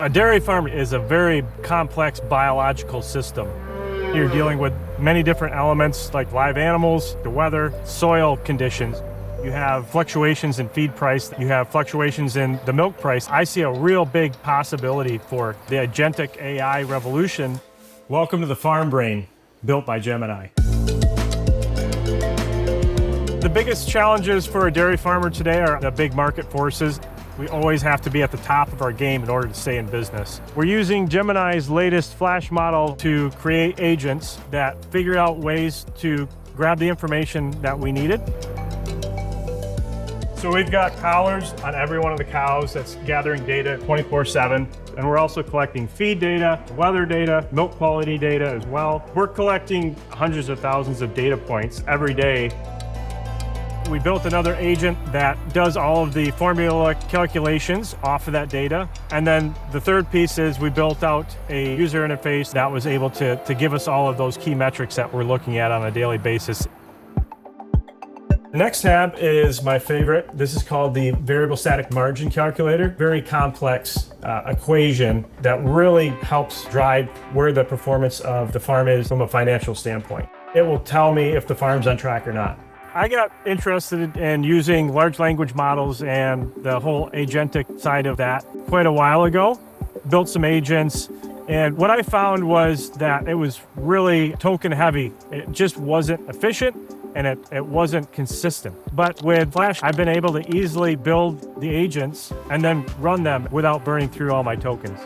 A dairy farm is a very complex biological system. You're dealing with many different elements like live animals, the weather, soil conditions. You have fluctuations in feed price. You have fluctuations in the milk price. I see a real big possibility for the agentic AI revolution. Welcome to the Farm Brain, built by Gemini. The biggest challenges for a dairy farmer today are the big market forces. We always have to be at the top of our game in order to stay in business. We're using Gemini's latest Flash model to create agents that figure out ways to grab the information that we needed. So we've got collars on every one of the cows that's gathering data 24/7. And we're also collecting feed data, weather data, milk quality data as well. We're collecting hundreds of thousands of data points every day. We built another agent that does all of the formula calculations off of that data. And then the third piece is we built out a user interface that was able to give us all of those key metrics that we're looking at on a daily basis. The next tab is my favorite. This is called the variable static margin calculator. Very complex equation that really helps drive where the performance of the farm is from a financial standpoint. It will tell me if the farm's on track or not. I got interested in using large language models and the whole agentic side of that quite a while ago. Built some agents, and what I found was that it was really token heavy. It just wasn't efficient and it wasn't consistent. But with Flash, I've been able to easily build the agents and then run them without burning through all my tokens.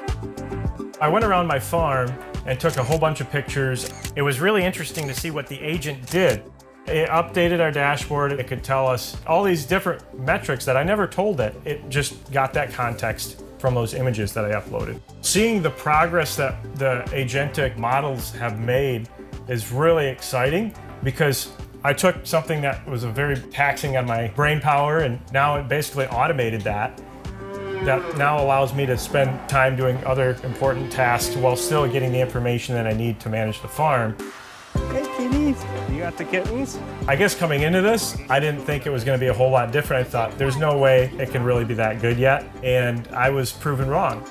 I went around my farm and took a whole bunch of pictures. It was really interesting to see what the agent did. It updated our dashboard. It could tell us all these different metrics that I never told it. It just got that context from those images that I uploaded. Seeing the progress that the agentic models have made is really exciting because I took something that was very taxing on my brain power and now it basically automated that. That now allows me to spend time doing other important tasks while still getting the information that I need to manage the farm. Hey kitties, you got the kittens? I guess coming into this, I didn't think it was going to be a whole lot different. I thought there's no way it can really be that good yet, and I was proven wrong.